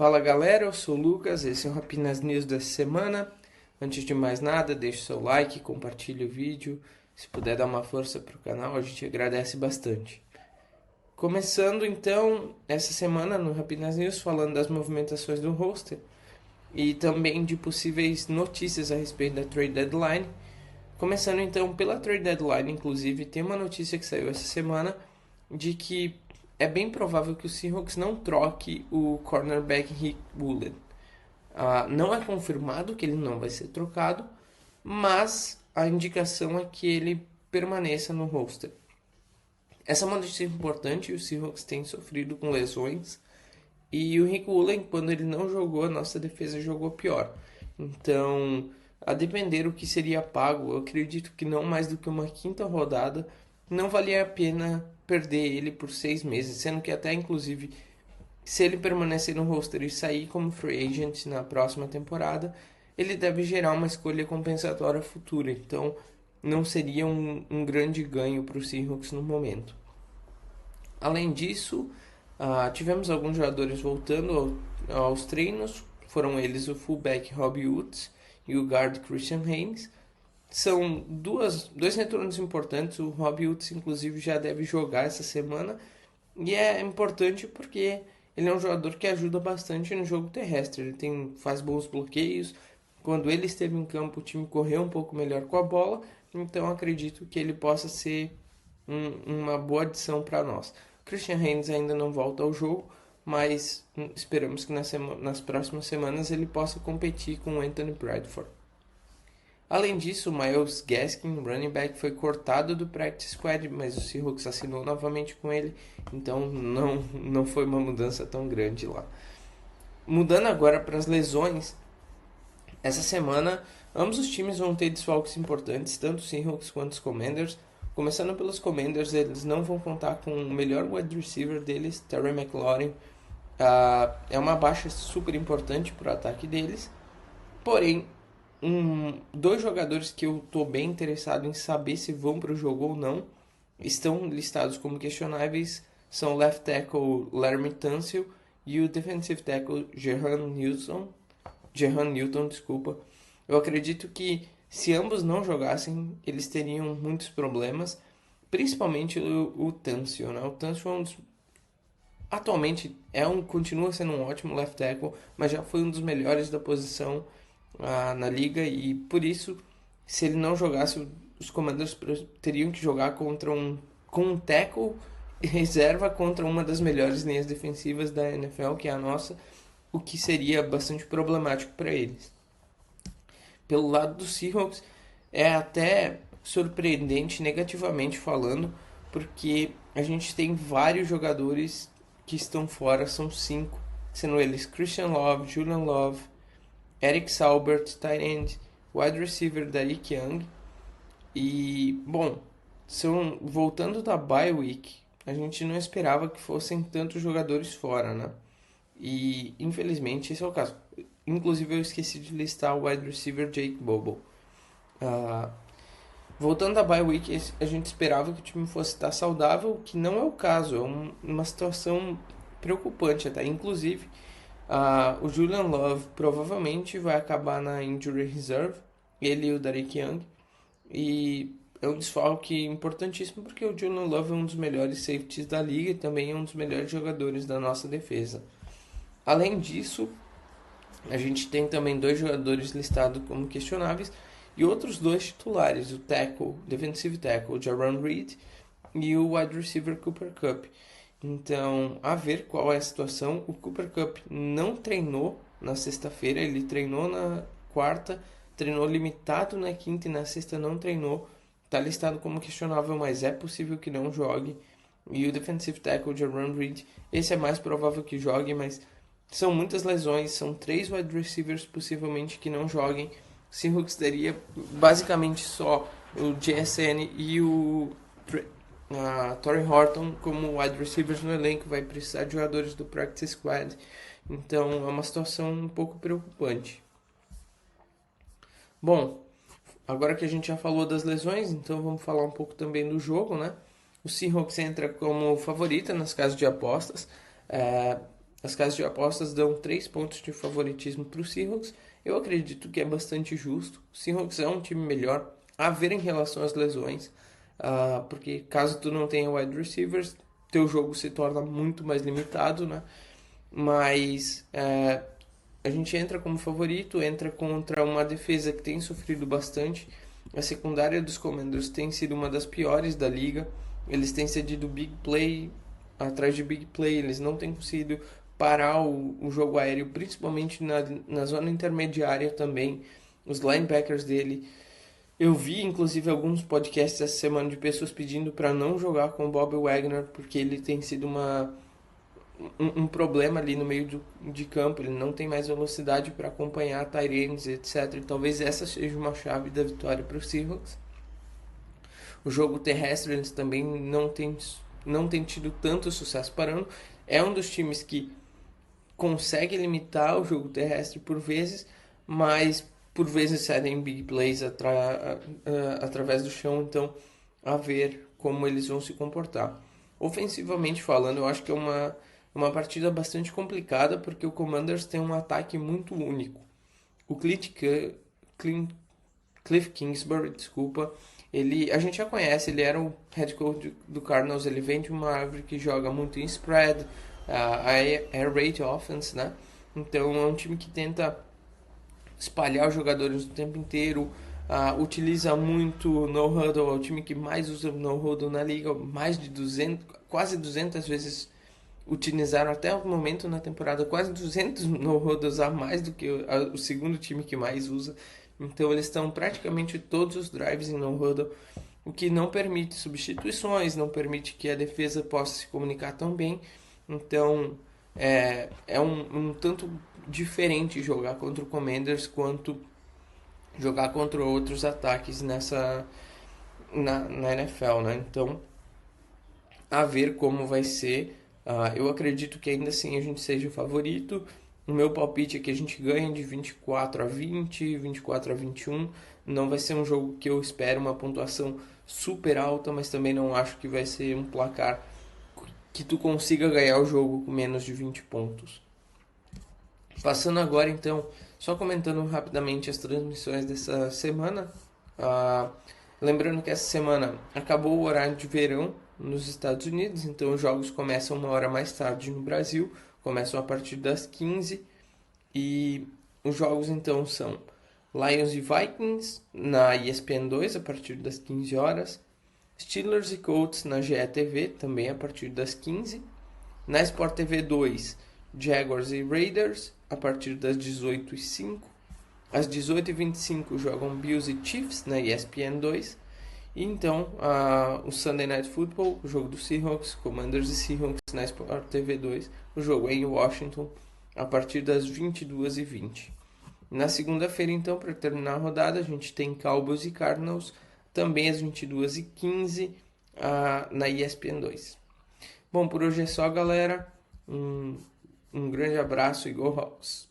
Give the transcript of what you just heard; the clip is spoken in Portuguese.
Fala galera, eu sou o Lucas, esse é o Rapinas News dessa semana. Antes de mais nada, deixe seu like, compartilhe o vídeo. Se puder dar uma força para o canal, a gente agradece bastante. Começando então essa semana no Rapinas News falando das movimentações do roster e também de possíveis notícias a respeito da trade deadline. Começando então pela trade deadline, inclusive tem uma notícia que saiu essa semana de que é bem provável que o Seahawks não troque o cornerback Rick Woolen. Não é confirmado que ele não vai ser trocado, mas a indicação é que ele permaneça no roster. Essa é uma notícia importante, o Seahawks tem sofrido com lesões e o Rick Woolen, quando ele não jogou, a nossa defesa jogou pior. Então, a depender do que seria pago, eu acredito que não mais do que uma quinta rodada, não valia a pena perder ele por 6 meses, sendo que até inclusive se ele permanecer no roster e sair como free agent na próxima temporada, ele deve gerar uma escolha compensatória futura, então não seria um grande ganho para o Seahawks no momento. Além disso, tivemos alguns jogadores voltando aos treinos, foram eles o fullback Robbie Woods e o guard Christian Haynes. São dois retornos importantes, o Robbie Woods inclusive já deve jogar essa semana, e é importante porque ele é um jogador que ajuda bastante no jogo terrestre, ele faz bons bloqueios, quando ele esteve em campo o time correu um pouco melhor com a bola, então acredito que ele possa ser uma boa adição para nós. Christian Haynes ainda não volta ao jogo, mas esperamos que nas próximas semanas ele possa competir com o Anthony Bradford. Além disso, o Myles Gaskin, running back, foi cortado do practice squad, mas o Seahawks assinou novamente com ele, então não foi uma mudança tão grande lá. Mudando agora para as lesões, essa semana ambos os times vão ter desfalques importantes, tanto os Seahawks quanto os Commanders. Começando pelos Commanders, eles não vão contar com o melhor wide receiver deles, Terry McLaurin. É uma baixa super importante para o ataque deles, porém dois jogadores que eu estou bem interessado em saber se vão para o jogo ou não estão listados como questionáveis, são o left tackle Laremy Tunsil e o defensive tackle Jahan Newton, desculpa. Eu acredito que se ambos não jogassem, eles teriam muitos problemas, principalmente o Tunsil, né? O Tunsil atualmente continua sendo um ótimo left tackle, mas já foi um dos melhores da posição na liga, e por isso, se ele não jogasse, os Commanders teriam que jogar com um tackle reserva contra uma das melhores linhas defensivas da NFL, que é a nossa, o que seria bastante problemático para eles. Pelo lado dos Seahawks, é até surpreendente negativamente falando, porque a gente tem vários jogadores que estão fora, são 5, sendo eles Christian Love, Julian Love, Eric Saubert, tight end, wide receiver Derrick Young. E, bom, voltando da bye week, a gente não esperava que fossem tantos jogadores fora, né? E, infelizmente, esse é o caso. Inclusive, eu esqueci de listar o wide receiver Jake Bobo. Voltando da bye week, a gente esperava que o time fosse estar saudável, que não é o caso. É uma situação preocupante até. Inclusive, o Julian Love provavelmente vai acabar na injury reserve, ele e o Derrick Young, e é um desfalque importantíssimo porque o Julian Love é um dos melhores safeties da liga e também é um dos melhores jogadores da nossa defesa. Além disso, a gente tem também 2 jogadores listados como questionáveis e outros 2 titulares, o defensive tackle Jaron Reed e o wide receiver Cooper Kupp. Então, a ver qual é a situação. O Cooper Kupp não treinou na sexta-feira, ele treinou na quarta, treinou limitado na quinta e na sexta não treinou. Está listado como questionável, mas é possível que não jogue. E o defensive tackle Jaron Reed, esse é mais provável que jogue, mas são muitas lesões, são 3 wide receivers possivelmente que não joguem. O Seahawks teria basicamente só o JSN e o Torrey Horton como wide receivers no elenco, vai precisar de jogadores do practice squad, então é uma situação um pouco preocupante. Bom, agora que a gente já falou das lesões, então vamos falar um pouco também do jogo, né? O Seahawks entra como favorita nas casas de apostas, as casas de apostas dão 3 pontos de favoritismo para o Seahawks. Eu acredito que é bastante justo. O Seahawks é um time melhor a ver em relação às lesões, porque caso tu não tenha wide receivers, teu jogo se torna muito mais limitado, né? Mas a gente entra como favorito, entra contra uma defesa que tem sofrido bastante. A secundária dos Commanders tem sido uma das piores da liga. Eles têm cedido big play atrás de big play, eles não têm conseguido parar o jogo aéreo, principalmente na zona intermediária também. Os linebackers dele. Eu vi, inclusive, alguns podcasts essa semana de pessoas pedindo para não jogar com o Bob Wagner, porque ele tem sido um problema ali no meio de campo. Ele não tem mais velocidade para acompanhar tight ends, etc. E talvez essa seja uma chave da vitória para os Seahawks. O jogo terrestre eles também não tem tido tanto sucesso parando. É um dos times que consegue limitar o jogo terrestre por vezes, mas por vezes cedem big plays através do chão, então a ver como eles vão se comportar. Ofensivamente falando, eu acho que é uma partida bastante complicada, porque o Commanders tem um ataque muito único. O Cliff Kingsbury, desculpa, a gente já conhece, ele era o head coach do Cardinals, ele vem de uma árvore que joga muito em spread, a air raid offense, né? Então é um time que tenta espalhar os jogadores o tempo inteiro, utiliza muito no-huddle, é o time que mais usa no-huddle na liga, mais de 200, quase 200 vezes utilizaram até o momento na temporada, quase 200 no-huddles a mais do que o segundo time que mais usa. Então eles estão praticamente todos os drives em no-huddle, o que não permite substituições, não permite que a defesa possa se comunicar tão bem. Então é um tanto diferente jogar contra o Commanders quanto jogar contra outros ataques na NFL, né? Então, a ver como vai ser. Eu acredito que ainda assim a gente seja o favorito. O meu palpite é que a gente ganhe de 24-20, 24-21. Não vai ser um jogo que eu espero uma pontuação super alta, mas também não acho que vai ser um placar que tu consiga ganhar o jogo com menos de 20 pontos. Passando agora então, só comentando rapidamente as transmissões dessa semana. Lembrando que essa semana acabou o horário de verão nos Estados Unidos, então os jogos começam uma hora mais tarde no Brasil, começam a partir das 15, e os jogos então são Lions e Vikings na ESPN 2 a partir das 15 horas, Steelers e Colts na GETV também a partir das 15, na Sport TV 2 Jaguars e Raiders a partir das 18h05, às 18h25 jogam Bills e Chiefs na ESPN 2. E então, o Sunday Night Football, o jogo do Seahawks, Commanders e Seahawks na Sport TV 2, o jogo é em Washington, a partir das 22h20. Na segunda-feira, então, para terminar a rodada, a gente tem Cowboys e Cardinals, também às 22h15, na ESPN 2. Bom, por hoje é só, galera. Um grande abraço e Go Hawks!